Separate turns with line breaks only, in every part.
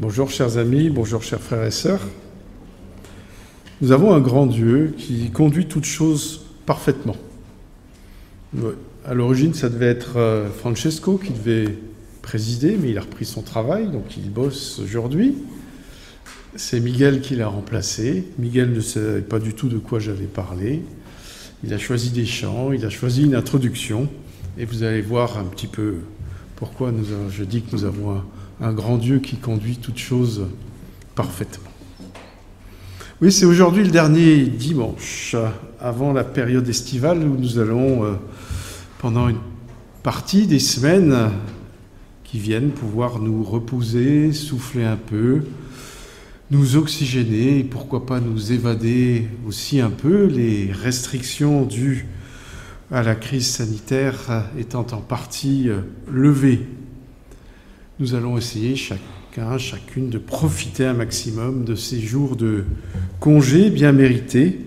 Bonjour chers amis, bonjour chers frères et sœurs. Nous avons un grand Dieu qui conduit toutes choses parfaitement. À l'origine, ça devait être Francesco qui devait présider, mais il a repris son travail, donc il bosse aujourd'hui. C'est Miguel qui l'a remplacé. Miguel ne savait pas du tout de quoi j'avais parlé. Il a choisi des chants, il a choisi une introduction, et vous allez voir un petit peu pourquoi je dis que nous avons un grand Dieu qui conduit toutes choses parfaitement. Oui, c'est aujourd'hui le dernier dimanche, avant la période estivale, où nous allons, pendant une partie des semaines qui viennent, pouvoir nous reposer, souffler un peu, nous oxygéner, et pourquoi pas nous évader aussi un peu, les restrictions dues à la crise sanitaire étant en partie levées. Nous allons essayer chacune de profiter un maximum de ces jours de congé bien mérités,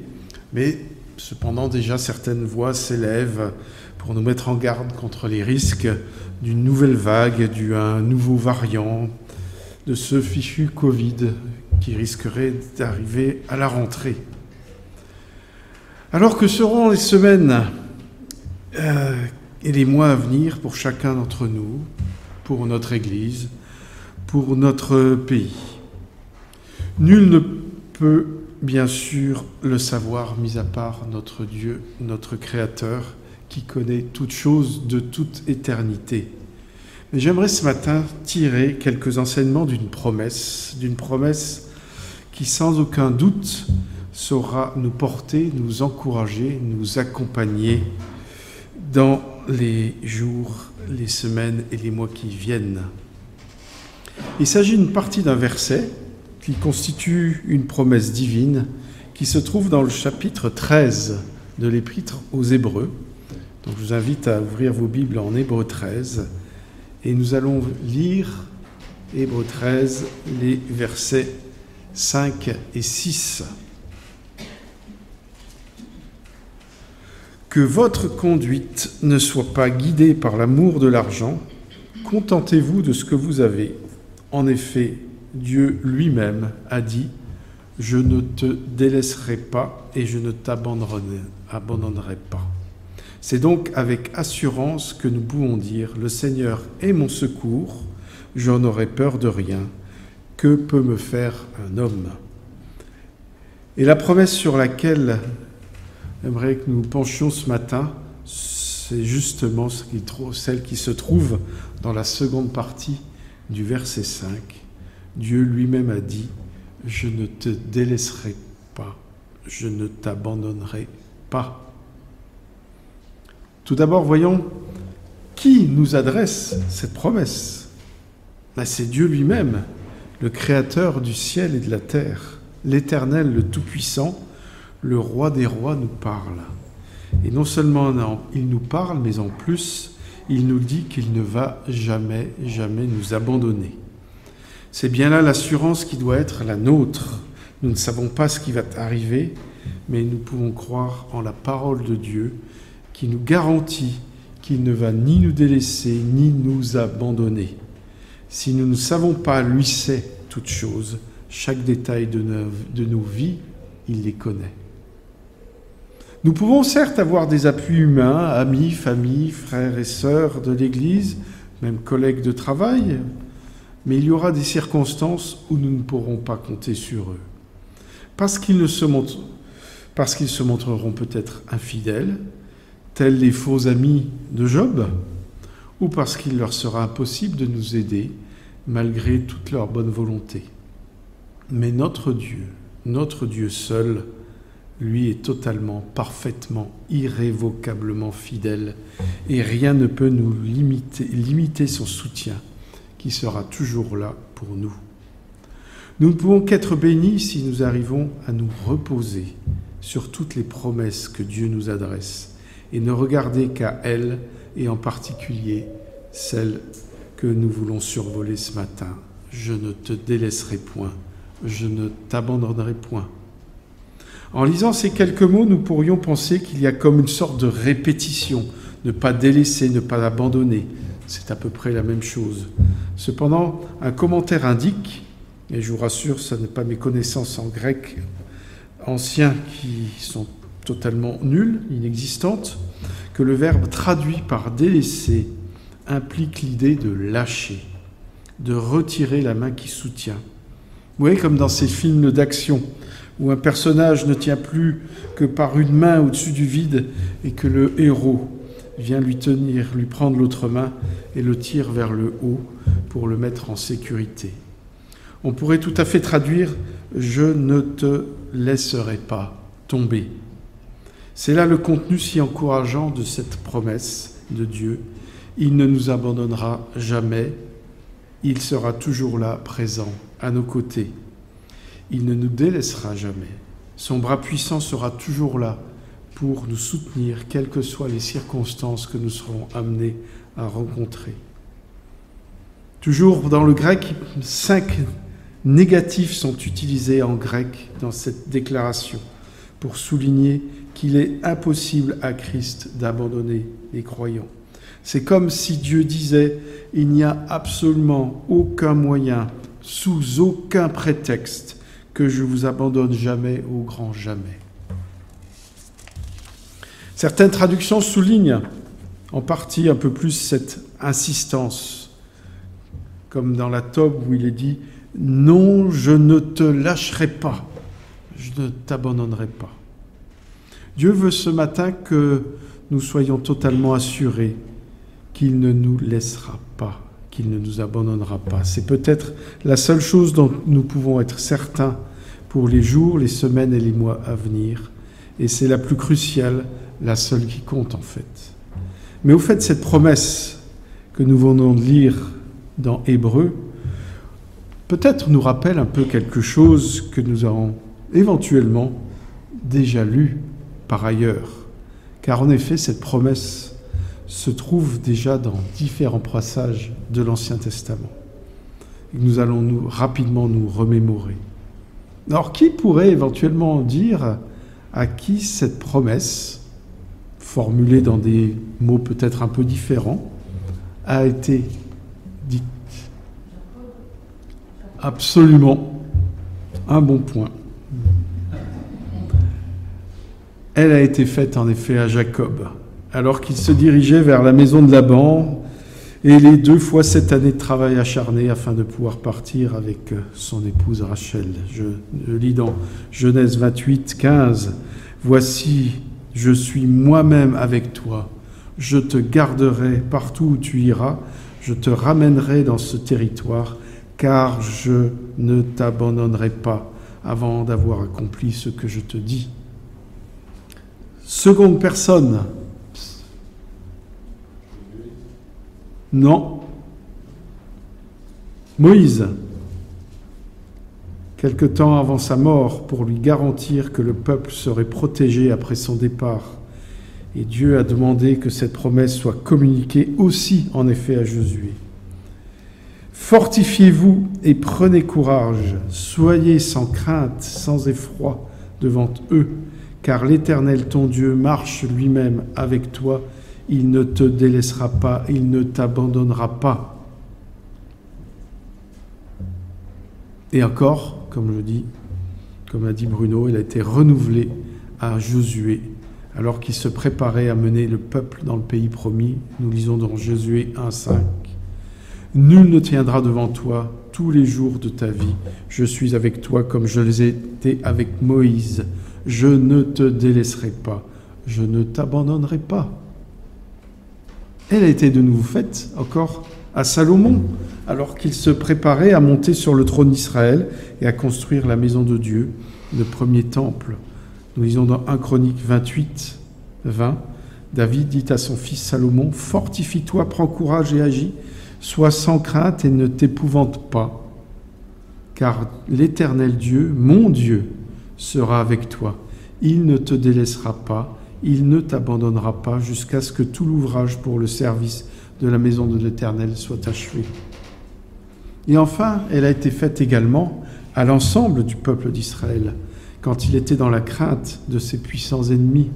mais cependant déjà certaines voix s'élèvent pour nous mettre en garde contre les risques d'une nouvelle vague, d'un nouveau variant, de ce fichu Covid qui risquerait d'arriver à la rentrée. Alors que seront les semaines et les mois à venir pour chacun d'entre nous, pour notre Église, pour notre pays? Nul ne peut bien sûr le savoir, mis à part notre Dieu, notre Créateur, qui connaît toutes choses de toute éternité. Mais j'aimerais ce matin tirer quelques enseignements d'une promesse qui sans aucun doute saura nous porter, nous encourager, nous accompagner dans les jours, les semaines et les mois qui viennent. Il s'agit d'une partie d'un verset qui constitue une promesse divine qui se trouve dans le chapitre 13 de l'Épître aux Hébreux. Donc je vous invite à ouvrir vos Bibles en Hébreux 13 et nous allons lire Hébreux 13, les versets 5 et 6. Que votre conduite ne soit pas guidée par l'amour de l'argent, contentez-vous de ce que vous avez. En effet, Dieu lui-même a dit « Je ne te délaisserai pas et je ne t'abandonnerai pas ». C'est donc avec assurance que nous pouvons dire « Le Seigneur est mon secours, je n'aurai peur de rien. Que peut me faire un homme ?» Et la promesse sur laquelle j'aimerais que nous penchions ce matin, c'est justement celle qui se trouve dans la seconde partie du verset 5. Dieu lui-même a dit « Je ne te délaisserai pas, je ne t'abandonnerai pas ». Tout d'abord, voyons qui nous adresse cette promesse. C'est Dieu lui-même, le Créateur du ciel et de la terre, l'Éternel, le Tout-Puissant, le Roi des rois nous parle. Et non seulement il nous parle, mais en plus, il nous dit qu'il ne va jamais, jamais nous abandonner. C'est bien là l'assurance qui doit être la nôtre. Nous ne savons pas ce qui va arriver, mais nous pouvons croire en la parole de Dieu qui nous garantit qu'il ne va ni nous délaisser, ni nous abandonner. Si nous ne savons pas, lui sait toutes choses, chaque détail de nos vies, il les connaît. Nous pouvons certes avoir des appuis humains, amis, famille, frères et sœurs de l'Église, même collègues de travail, mais il y aura des circonstances où nous ne pourrons pas compter sur eux. Parce qu'ils se montreront peut-être infidèles, tels les faux amis de Job, ou parce qu'il leur sera impossible de nous aider malgré toute leur bonne volonté. Mais notre Dieu seul, lui est totalement, parfaitement, irrévocablement fidèle et rien ne peut nous limiter son soutien qui sera toujours là pour nous. Nous ne pouvons qu'être bénis si nous arrivons à nous reposer sur toutes les promesses que Dieu nous adresse et ne regarder qu'à elles et en particulier celles que nous voulons survoler ce matin. Je ne te délaisserai point, je ne t'abandonnerai point. En lisant ces quelques mots, nous pourrions penser qu'il y a comme une sorte de répétition, ne pas délaisser, ne pas abandonner. C'est à peu près la même chose. Cependant, un commentaire indique Et je vous rassure, ce n'est pas mes connaissances en grec ancien qui sont totalement nulles, inexistantes, que le verbe traduit par délaisser implique l'idée de lâcher, de retirer la main qui soutient. Vous voyez, comme dans ces films d'action, où un personnage ne tient plus que par une main au-dessus du vide et que le héros vient lui prendre l'autre main et le tire vers le haut pour le mettre en sécurité. On pourrait tout à fait traduire « Je ne te laisserai pas tomber ». C'est là le contenu si encourageant de cette promesse de Dieu. Il ne nous abandonnera jamais, il sera toujours là, présent, à nos côtés. Il ne nous délaissera jamais. Son bras puissant sera toujours là pour nous soutenir, quelles que soient les circonstances que nous serons amenés à rencontrer. Toujours dans le grec, 5 négatifs sont utilisés en grec dans cette déclaration pour souligner qu'il est impossible à Christ d'abandonner les croyants. C'est comme si Dieu disait « Il n'y a absolument aucun moyen, sous aucun prétexte, que je vous abandonne jamais au grand jamais. » Certaines traductions soulignent en partie un peu plus cette insistance, comme dans la Tobe où il est dit « Non, je ne te lâcherai pas, je ne t'abandonnerai pas ». Dieu veut ce matin que nous soyons totalement assurés qu'il ne nous laissera pas, qu'il ne nous abandonnera pas. C'est peut-être la seule chose dont nous pouvons être certains pour les jours, les semaines et les mois à venir. Et c'est la plus cruciale, la seule qui compte en fait. Mais au fait, cette promesse que nous venons de lire dans Hébreux, peut-être nous rappelle un peu quelque chose que nous avons éventuellement déjà lu par ailleurs. Car en effet, cette promesse se trouve déjà dans différents passages de l'Ancien Testament. Et nous allons rapidement nous remémorer. Alors, qui pourrait éventuellement dire à qui cette promesse, formulée dans des mots peut-être un peu différents, a été dite? Absolument, un bon point. Elle a été faite en effet à Jacob, alors qu'il se dirigeait vers la maison de Laban, et les 2 fois cette année de travail acharné afin de pouvoir partir avec son épouse Rachel. Je lis dans Genèse 28, 15, « Voici, je suis moi-même avec toi, je te garderai partout où tu iras, je te ramènerai dans ce territoire, car je ne t'abandonnerai pas avant d'avoir accompli ce que je te dis. » Seconde personne. Non. Moïse, quelque temps avant sa mort, pour lui garantir que le peuple serait protégé après son départ. Et Dieu a demandé que cette promesse soit communiquée aussi, en effet, à Josué. Fortifiez-vous et prenez courage, soyez sans crainte, sans effroi devant eux, car l'Éternel ton Dieu marche lui-même avec toi, il ne te délaissera pas, il ne t'abandonnera pas. Et encore, comme a dit Bruno, il a été renouvelé à Josué, alors qu'il se préparait à mener le peuple dans le pays promis. Nous lisons dans Josué 1,5. Nul ne tiendra devant toi tous les jours de ta vie. Je suis avec toi comme je l'ai été avec Moïse. Je ne te délaisserai pas, je ne t'abandonnerai pas. Elle a été de nouveau faite encore à Salomon, alors qu'il se préparait à monter sur le trône d'Israël et à construire la maison de Dieu, le premier temple. Nous lisons dans 1 Chronique 28, 20, David dit à son fils Salomon, « Fortifie-toi, prends courage et agis, sois sans crainte et ne t'épouvante pas, car l'Éternel Dieu, mon Dieu, sera avec toi. Il ne te délaissera pas, il ne t'abandonnera pas jusqu'à ce que tout l'ouvrage pour le service de la maison de l'Éternel soit achevé. » Et enfin, elle a été faite également à l'ensemble du peuple d'Israël, quand il était dans la crainte de ses puissants ennemis,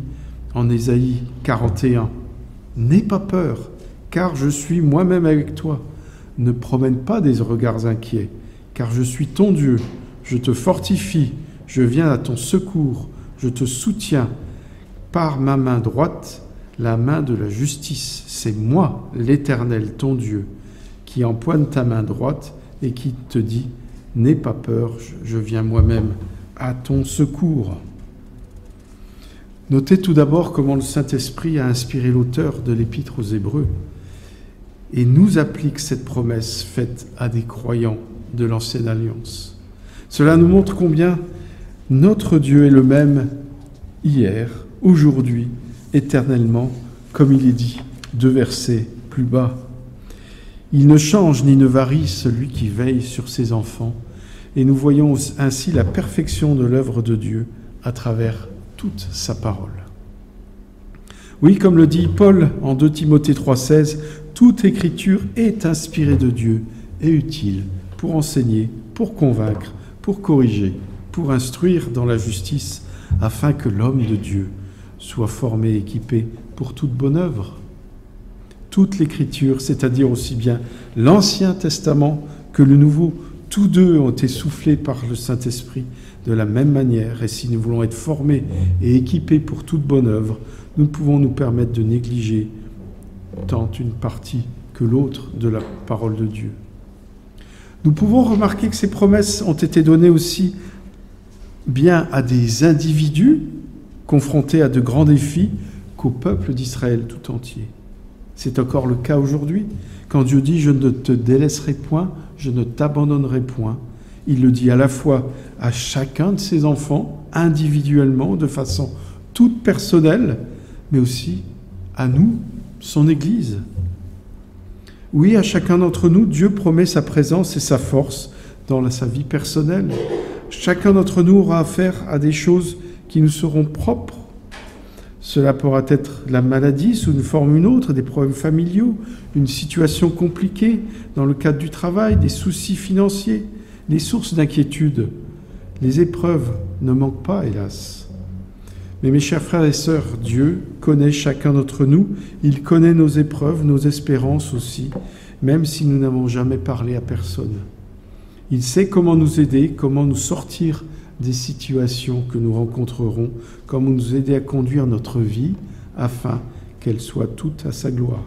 en Ésaïe 41. « N'aie pas peur, car je suis moi-même avec toi. Ne promène pas des regards inquiets, car je suis ton Dieu, je te fortifie, je viens à ton secours, je te soutiens par ma main droite, la main de la justice. C'est moi, l'Éternel, ton Dieu, qui empoigne ta main droite et qui te dit « N'aie pas peur, je viens moi-même à ton secours ». Notez tout d'abord comment le Saint-Esprit a inspiré l'auteur de l'Épître aux Hébreux et nous applique cette promesse faite à des croyants de l'Ancienne Alliance. Cela nous montre combien notre Dieu est le même hier, aujourd'hui, éternellement, comme il est dit 2 versets plus bas. Il ne change ni ne varie celui qui veille sur ses enfants, et nous voyons ainsi la perfection de l'œuvre de Dieu à travers toute sa parole. Oui, comme le dit Paul en 2 Timothée 3,16, toute écriture est inspirée de Dieu et utile pour enseigner, pour convaincre, pour corriger, pour instruire dans la justice, afin que l'homme de Dieu soit formé et équipé pour toute bonne œuvre. Toute l'écriture, c'est-à-dire aussi bien l'Ancien Testament que le Nouveau, tous deux ont été soufflés par le Saint-Esprit de la même manière. Et si nous voulons être formés et équipés pour toute bonne œuvre, nous ne pouvons nous permettre de négliger tant une partie que l'autre de la parole de Dieu. Nous pouvons remarquer que ces promesses ont été données aussi bien à des individus confrontés à de grands défis qu'au peuple d'Israël tout entier. C'est encore le cas aujourd'hui. Quand Dieu dit « Je ne te délaisserai point, je ne t'abandonnerai point », il le dit à la fois à chacun de ses enfants, individuellement, de façon toute personnelle, mais aussi à nous, son Église. Oui, à chacun d'entre nous, Dieu promet sa présence et sa force dans sa vie personnelle. Chacun d'entre nous aura affaire à des choses qui nous seront propres. Cela pourra être la maladie sous une forme ou une autre, des problèmes familiaux, une situation compliquée dans le cadre du travail, des soucis financiers, des sources d'inquiétude. Les épreuves ne manquent pas, hélas. Mais mes chers frères et sœurs, Dieu connaît chacun d'entre nous. Il connaît nos épreuves, nos espérances aussi, même si nous n'avons jamais parlé à personne. Il sait comment nous aider, comment nous sortir des situations que nous rencontrerons, comment nous aider à conduire notre vie afin qu'elle soit toute à sa gloire.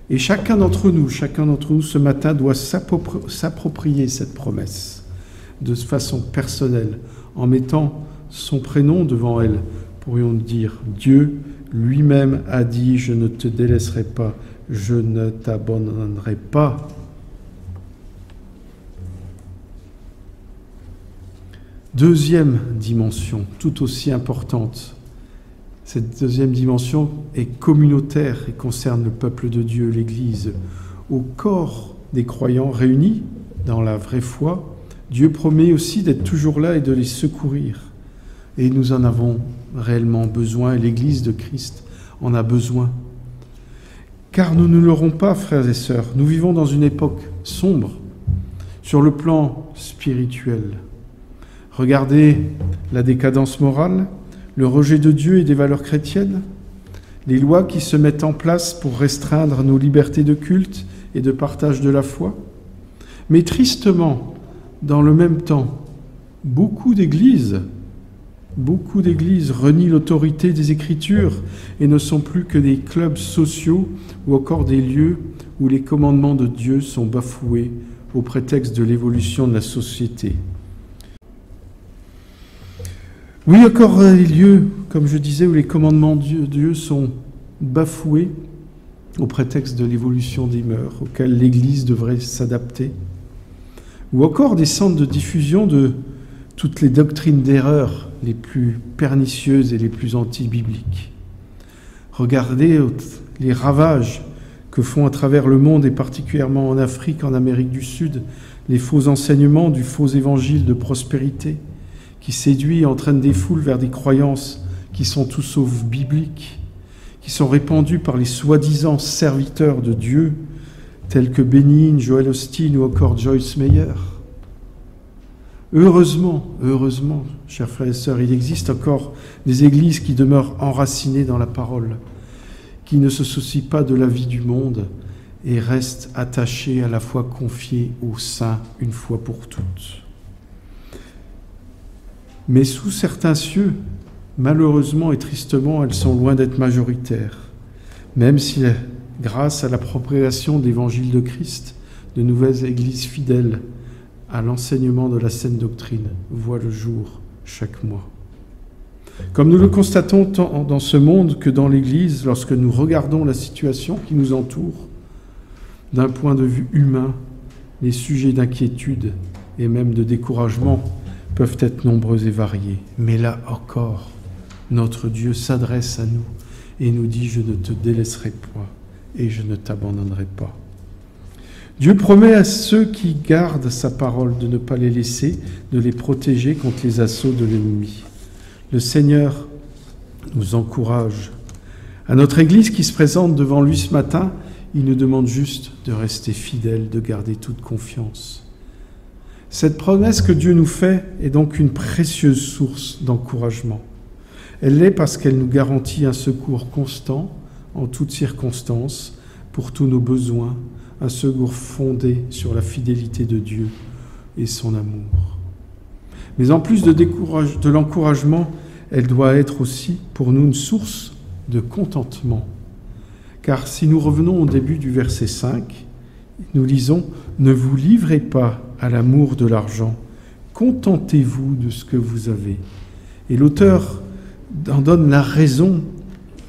Et chacun d'entre nous ce matin doit s'approprier cette promesse de façon personnelle, en mettant son prénom devant elle. Pourrions dire, Dieu lui-même a dit, je ne te délaisserai pas, je ne t'abandonnerai pas. Deuxième dimension, tout aussi importante. Cette deuxième dimension est communautaire et concerne le peuple de Dieu, l'Église. Au corps des croyants réunis dans la vraie foi, Dieu promet aussi d'être toujours là et de les secourir. Et nous en avons réellement besoin, et l'Église de Christ en a besoin. Car nous ne l'aurons pas, frères et sœurs. Nous vivons dans une époque sombre sur le plan spirituel. Regardez la décadence morale, le rejet de Dieu et des valeurs chrétiennes, les lois qui se mettent en place pour restreindre nos libertés de culte et de partage de la foi. Mais tristement, dans le même temps, beaucoup d'églises renient l'autorité des Écritures et ne sont plus que des clubs sociaux ou encore des lieux où les commandements de Dieu sont bafoués au prétexte de l'évolution de la société. Oui, encore des lieux, comme je disais, où les commandements de Dieu sont bafoués au prétexte de l'évolution des mœurs auxquelles l'Église devrait s'adapter. Ou encore des centres de diffusion de toutes les doctrines d'erreur les plus pernicieuses et les plus anti-bibliques. Regardez les ravages que font à travers le monde, et particulièrement en Afrique, en Amérique du Sud, les faux enseignements du faux évangile de prospérité, qui séduit et entraîne des foules vers des croyances qui sont tout sauf bibliques, qui sont répandues par les soi-disant serviteurs de Dieu, tels que Bénigne, Joel Osteen ou encore Joyce Meyer. Heureusement, chers frères et sœurs, il existe encore des églises qui demeurent enracinées dans la parole, qui ne se soucient pas de la vie du monde et reste attaché, à la fois confié au Saint une fois pour toutes. Mais sous certains cieux, malheureusement et tristement, elles sont loin d'être majoritaires, même si, grâce à l'appropriation de l'évangile de Christ, de nouvelles églises fidèles à l'enseignement de la saine doctrine voient le jour chaque mois. Comme nous le constatons tant dans ce monde que dans l'Église, lorsque nous regardons la situation qui nous entoure, d'un point de vue humain, les sujets d'inquiétude et même de découragement peuvent être nombreux et variés. Mais là encore, notre Dieu s'adresse à nous et nous dit « Je ne te délaisserai point et je ne t'abandonnerai pas ». Dieu promet à ceux qui gardent sa parole de ne pas les laisser, de les protéger contre les assauts de l'ennemi. Le Seigneur nous encourage. À notre Église qui se présente devant lui ce matin, il nous demande juste de rester fidèles, de garder toute confiance. Cette promesse que Dieu nous fait est donc une précieuse source d'encouragement. Elle l'est parce qu'elle nous garantit un secours constant, en toutes circonstances, pour tous nos besoins, un secours fondé sur la fidélité de Dieu et son amour. Mais en plus de l'encouragement, elle doit être aussi pour nous une source de contentement. Car si nous revenons au début du verset 5, nous lisons « Ne vous livrez pas à l'amour de l'argent, contentez-vous de ce que vous avez ». Et l'auteur en donne la raison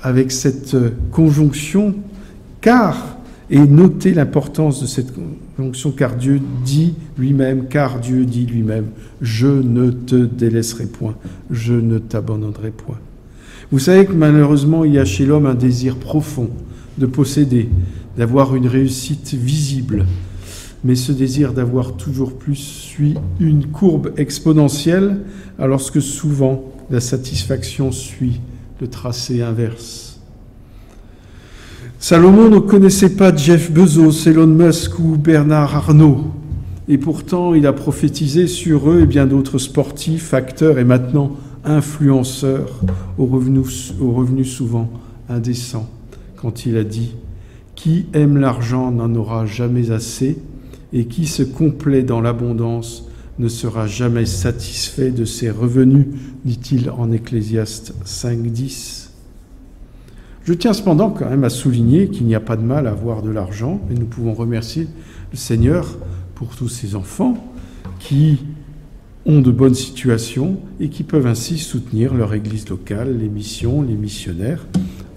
avec cette conjonction « car ». Et notez l'importance de cette conjonction, car Dieu dit lui-même, je ne te délaisserai point, je ne t'abandonnerai point. Vous savez que malheureusement, il y a chez l'homme un désir profond de posséder, d'avoir une réussite visible. Mais ce désir d'avoir toujours plus suit une courbe exponentielle, alors que souvent la satisfaction suit le tracé inverse. Salomon ne connaissait pas Jeff Bezos, Elon Musk ou Bernard Arnault. Et pourtant, il a prophétisé sur eux et bien d'autres sportifs, acteurs et maintenant influenceurs aux revenus souvent indécents. Quand il a dit « Qui aime l'argent n'en aura jamais assez, et qui se complaît dans l'abondance ne sera jamais satisfait de ses revenus », dit-il en Ecclésiaste 5.10. Je tiens cependant quand même à souligner qu'il n'y a pas de mal à avoir de l'argent et nous pouvons remercier le Seigneur pour tous ces enfants qui ont de bonnes situations et qui peuvent ainsi soutenir leur église locale, les missions, les missionnaires,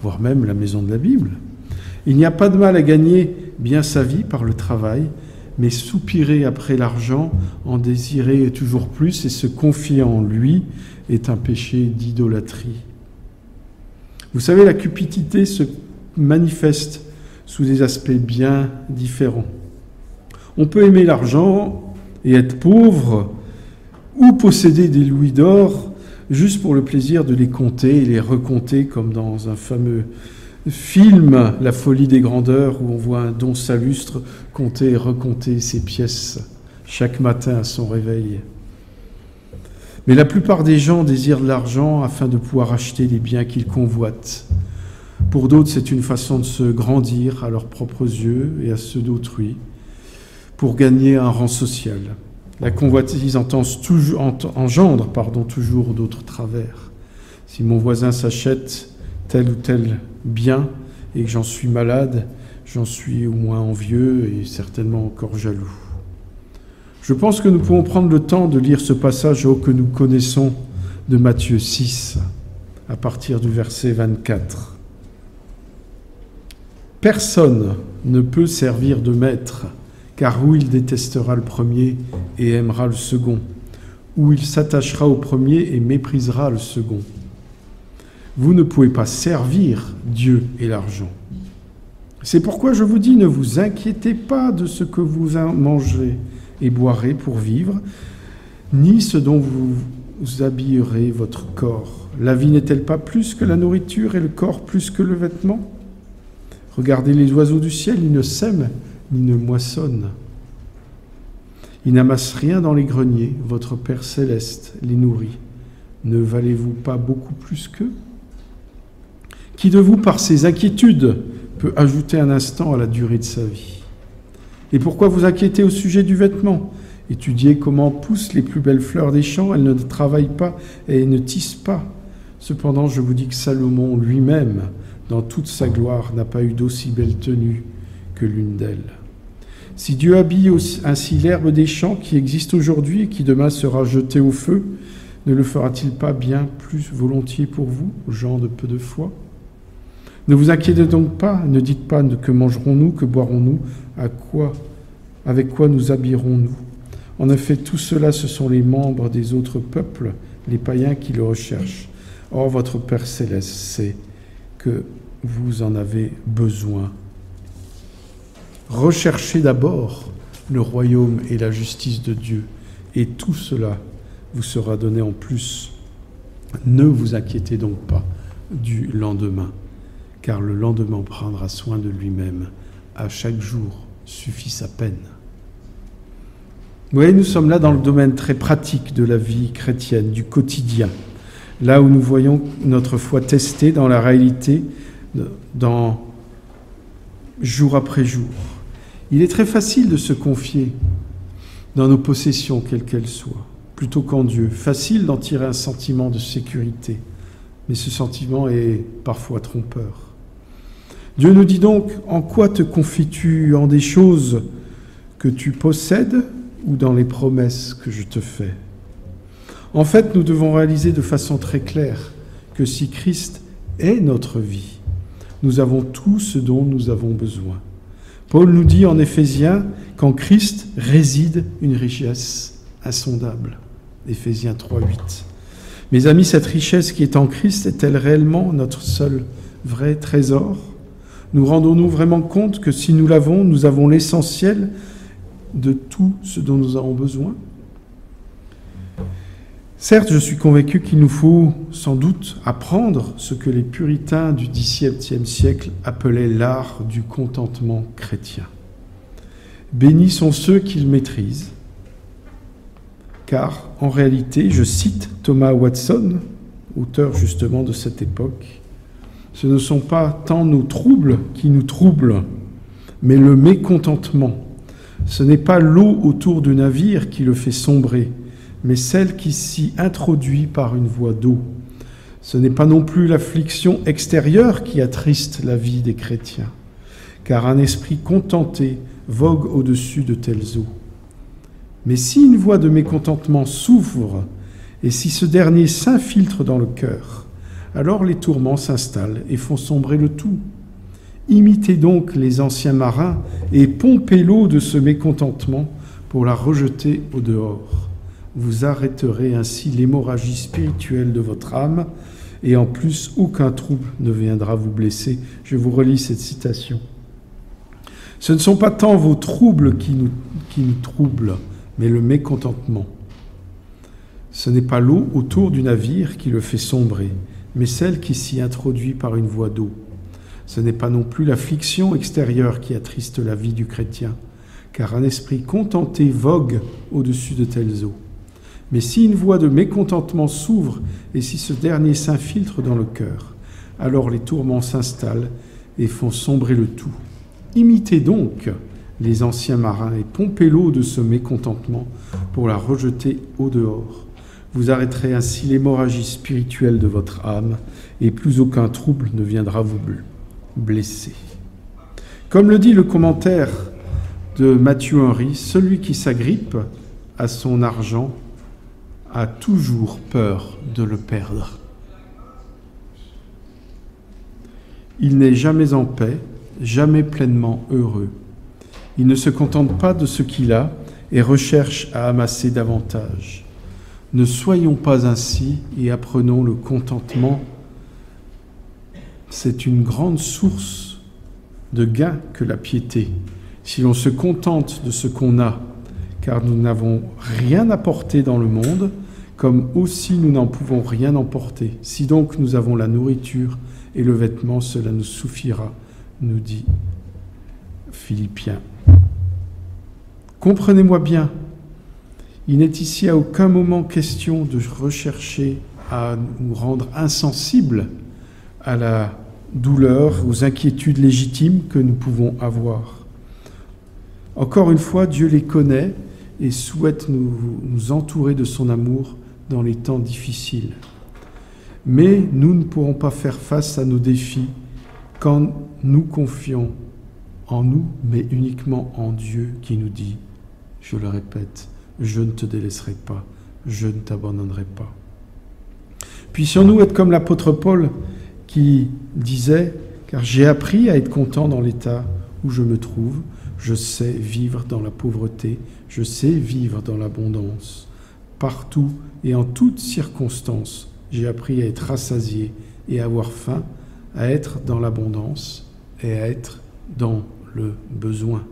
voire même la maison de la Bible. Il n'y a pas de mal à gagner bien sa vie par le travail, mais soupirer après l'argent, en désirer toujours plus et se confier en lui est un péché d'idolâtrie. Vous savez, la cupidité se manifeste sous des aspects bien différents. On peut aimer l'argent et être pauvre, ou posséder des louis d'or juste pour le plaisir de les compter et les recompter, comme dans un fameux film, La folie des grandeurs, où on voit un don salustre compter et recompter ses pièces chaque matin à son réveil. Mais la plupart des gens désirent de l'argent afin de pouvoir acheter les biens qu'ils convoitent. Pour d'autres, c'est une façon de se grandir à leurs propres yeux et à ceux d'autrui, pour gagner un rang social. La convoitise engendre toujours d'autres travers. Si mon voisin s'achète tel ou tel bien et que j'en suis malade, j'en suis au moins envieux et certainement encore jaloux. Je pense que nous pouvons prendre le temps de lire ce passage que nous connaissons de Matthieu 6, à partir du verset 24. « Personne ne peut servir de maître, car ou il détestera le premier et aimera le second, ou il s'attachera au premier et méprisera le second. Vous ne pouvez pas servir Dieu et l'argent. C'est pourquoi je vous dis, ne vous inquiétez pas de ce que vous mangerez et boirez pour vivre, ni ce dont vous habillerez votre corps. La vie n'est-elle pas plus que la nourriture et le corps plus que le vêtement ? Regardez les oiseaux du ciel, ils ne sèment ni ne moissonnent. Ils n'amassent rien dans les greniers, votre Père céleste les nourrit. Ne valez-vous pas beaucoup plus qu'eux ? Qui de vous, par ses inquiétudes, peut ajouter un instant à la durée de sa vie. Et pourquoi vous inquiétez au sujet du vêtement? Étudiez comment poussent les plus belles fleurs des champs, elles ne travaillent pas et ne tissent pas. Cependant, je vous dis que Salomon lui-même, dans toute sa gloire, n'a pas eu d'aussi belle tenue que l'une d'elles. Si Dieu habille ainsi l'herbe des champs qui existe aujourd'hui et qui demain sera jetée au feu, ne le fera-t-il pas bien plus volontiers pour vous, gens de peu de foi? Ne vous inquiétez donc pas, ne dites pas que mangerons-nous, que boirons-nous, avec quoi nous habillerons-nous. En effet, tout cela, ce sont les membres des autres peuples, les païens qui le recherchent. Or, votre Père céleste sait que vous en avez besoin. Recherchez d'abord le royaume et la justice de Dieu, et tout cela vous sera donné en plus. Ne vous inquiétez donc pas du lendemain, car le lendemain prendra soin de lui-même. À chaque jour suffit sa peine. Vous voyez, nous sommes là dans le domaine très pratique de la vie chrétienne, du quotidien, là où nous voyons notre foi testée dans la réalité, jour après jour. Il est très facile de se confier dans nos possessions, quelles qu'elles soient, plutôt qu'en Dieu. Facile d'en tirer un sentiment de sécurité, mais ce sentiment est parfois trompeur. Dieu nous dit donc, en quoi te confies-tu? En des choses que tu possèdes ou dans les promesses que je te fais? En fait, nous devons réaliser de façon très claire que si Christ est notre vie, nous avons tout ce dont nous avons besoin. Paul nous dit en Éphésiens qu'en Christ réside une richesse insondable. Éphésiens 3:8. Mes amis, cette richesse qui est en Christ est-elle réellement notre seul vrai trésor? Nous rendons-nous vraiment compte que si nous l'avons, nous avons l'essentiel de tout ce dont nous avons besoin? Certes, je suis convaincu qu'il nous faut sans doute apprendre ce que les puritains du XVIIe siècle appelaient l'art du contentement chrétien. Bénis sont ceux qui le maîtrisent, car en réalité, je cite Thomas Watson, auteur justement de cette époque, ce ne sont pas tant nos troubles qui nous troublent, mais le mécontentement. Ce n'est pas l'eau autour du navire qui le fait sombrer, mais celle qui s'y introduit par une voie d'eau. Ce n'est pas non plus l'affliction extérieure qui attriste la vie des chrétiens, car un esprit contenté vogue au-dessus de telles eaux. Mais si une voie de mécontentement s'ouvre, et si ce dernier s'infiltre dans le cœur, alors les tourments s'installent et font sombrer le tout. Imitez donc les anciens marins et pompez l'eau de ce mécontentement pour la rejeter au dehors. Vous arrêterez ainsi l'hémorragie spirituelle de votre âme et en plus, aucun trouble ne viendra vous blesser. Je vous relis cette citation. Ce ne sont pas tant vos troubles qui nous troublent, mais le mécontentement. Ce n'est pas l'eau autour du navire qui le fait sombrer, mais celle qui s'y introduit par une voie d'eau. Ce n'est pas non plus l'affliction extérieure qui attriste la vie du chrétien, car un esprit contenté vogue au-dessus de telles eaux. Mais si une voie de mécontentement s'ouvre et si ce dernier s'infiltre dans le cœur, alors les tourments s'installent et font sombrer le tout. Imitez donc les anciens marins et pompez l'eau de ce mécontentement pour la rejeter au dehors. Vous arrêterez ainsi l'hémorragie spirituelle de votre âme et plus aucun trouble ne viendra vous blesser. Comme le dit le commentaire de Matthew Henry, celui qui s'agrippe à son argent a toujours peur de le perdre. Il n'est jamais en paix, jamais pleinement heureux. Il ne se contente pas de ce qu'il a et recherche à amasser davantage. Ne soyons pas ainsi et apprenons le contentement. C'est une grande source de gain que la piété. Si l'on se contente de ce qu'on a, car nous n'avons rien apporté dans le monde, comme aussi nous n'en pouvons rien emporter. Si donc nous avons la nourriture et le vêtement, cela nous suffira, nous dit Philippiens. Comprenez-moi bien, il n'est ici à aucun moment question de rechercher à nous rendre insensibles à la douleurs, aux inquiétudes légitimes que nous pouvons avoir. Encore une fois, Dieu les connaît et souhaite nous entourer de son amour dans les temps difficiles. Mais nous ne pourrons pas faire face à nos défis quand nous confions en nous, mais uniquement en Dieu qui nous dit, je le répète, je ne te délaisserai pas, je ne t'abandonnerai pas. Puissions-nous être comme l'apôtre Paul qui disait, car j'ai appris à être content dans l'état où je me trouve, je sais vivre dans la pauvreté, je sais vivre dans l'abondance. Partout et en toutes circonstances, j'ai appris à être rassasié et à avoir faim, à être dans l'abondance et à être dans le besoin.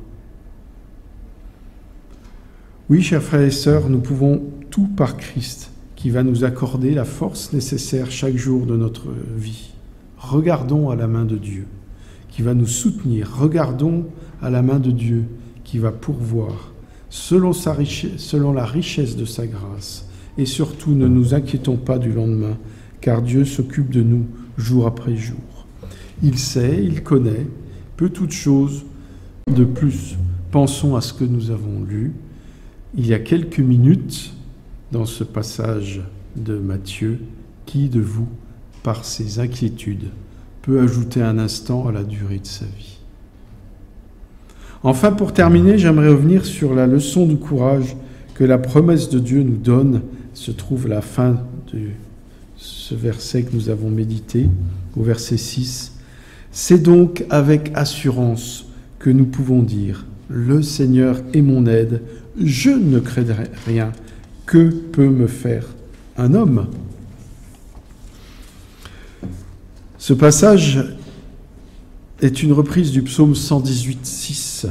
Oui, chers frères et sœurs, nous pouvons tout par Christ, qui va nous accorder la force nécessaire chaque jour de notre vie. Regardons à la main de Dieu, qui va nous soutenir. Regardons à la main de Dieu, qui va pourvoir, selon la richesse de sa grâce. Et surtout, ne nous inquiétons pas du lendemain, car Dieu s'occupe de nous jour après jour. Il sait, il connaît, peu toutes choses de plus. Pensons à ce que nous avons lu il y a quelques minutes dans ce passage de Matthieu. Qui de vous, par ses inquiétudes, peut ajouter un instant à la durée de sa vie? Enfin, pour terminer, j'aimerais revenir sur la leçon de courage que la promesse de Dieu nous donne. Se trouve à la fin de ce verset que nous avons médité, au verset 6. C'est donc avec assurance que nous pouvons dire « Le Seigneur est mon aide, je ne craindrai rien. Que peut me faire un homme ?» Ce passage est une reprise du psaume 118,6.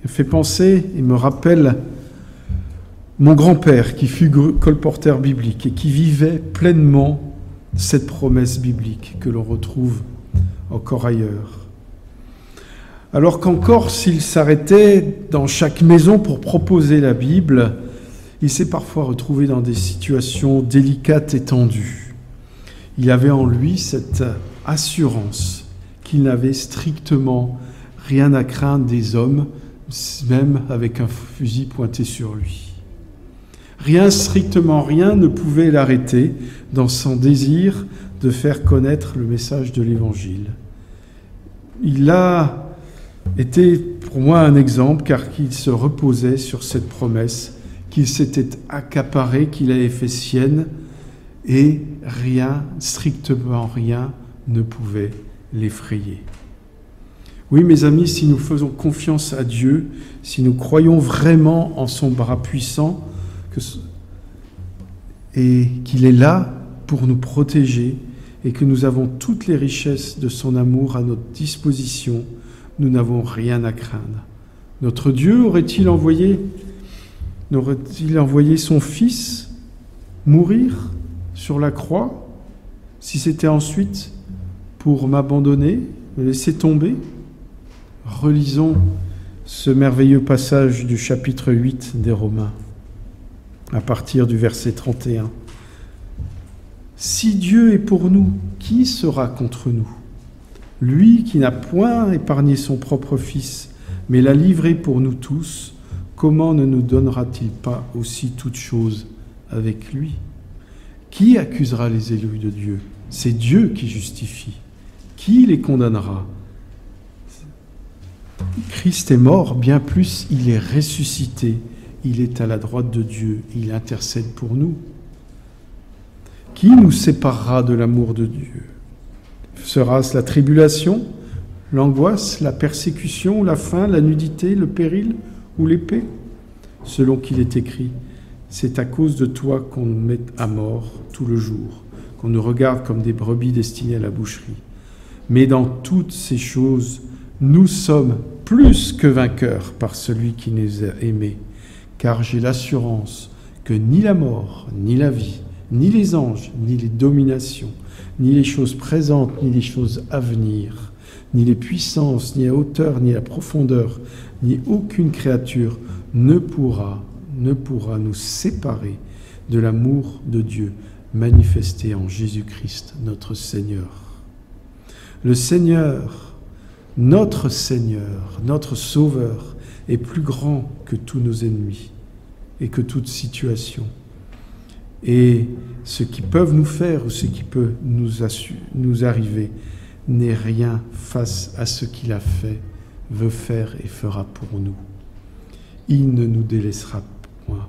Il fait penser et me rappelle mon grand-père qui fut colporteur biblique et qui vivait pleinement cette promesse biblique que l'on retrouve encore ailleurs. Alors qu'encore s'il s'arrêtait dans chaque maison pour proposer la Bible, il s'est parfois retrouvé dans des situations délicates et tendues. Il avait en lui cette assurance qu'il n'avait strictement rien à craindre des hommes, même avec un fusil pointé sur lui. Rien, strictement rien, ne pouvait l'arrêter dans son désir de faire connaître le message de l'Évangile. Il a été pour moi un exemple, car il se reposait sur cette promesse qu'il s'était accaparée, qu'il avait fait sienne, et rien, strictement rien, ne pouvait l'effrayer. Oui, mes amis, si nous faisons confiance à Dieu, si nous croyons vraiment en son bras puissant, et qu'il est là pour nous protéger, et que nous avons toutes les richesses de son amour à notre disposition, nous n'avons rien à craindre. Notre Dieu aurait-il envoyé son Fils mourir sur la croix, si c'était ensuite pour m'abandonner, me laisser tomber? Relisons ce merveilleux passage du chapitre 8 des Romains, à partir du verset 31. Si Dieu est pour nous, qui sera contre nous? Lui qui n'a point épargné son propre Fils, mais l'a livré pour nous tous, comment ne nous donnera-t-il pas aussi toutes choses avec lui? Qui accusera les élus de Dieu? C'est Dieu qui justifie. Qui les condamnera? Christ est mort, bien plus, il est ressuscité. Il est à la droite de Dieu, il intercède pour nous. Qui nous séparera de l'amour de Dieu? Sera-ce la tribulation, l'angoisse, la persécution, la faim, la nudité, le péril ou l'épée? Selon qu'il est écrit, c'est à cause de toi qu'on nous met à mort tout le jour, qu'on nous regarde comme des brebis destinées à la boucherie. Mais dans toutes ces choses, nous sommes plus que vainqueurs par celui qui nous a aimés, car j'ai l'assurance que ni la mort, ni la vie, ni les anges, ni les dominations, ni les choses présentes, ni les choses à venir, ni les puissances, ni la hauteur, ni la profondeur, ni aucune créature ne pourra nous séparer de l'amour de Dieu manifesté en Jésus-Christ, notre Seigneur. Le Seigneur, notre Sauveur, est plus grand que tous nos ennemis et que toute situation. Et ce qui peuvent nous faire ou ce qui peut nous arriver n'est rien face à ce qu'il a fait, veut faire et fera pour nous. Il ne nous délaissera point,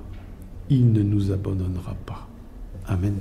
il ne nous abandonnera pas. Amen.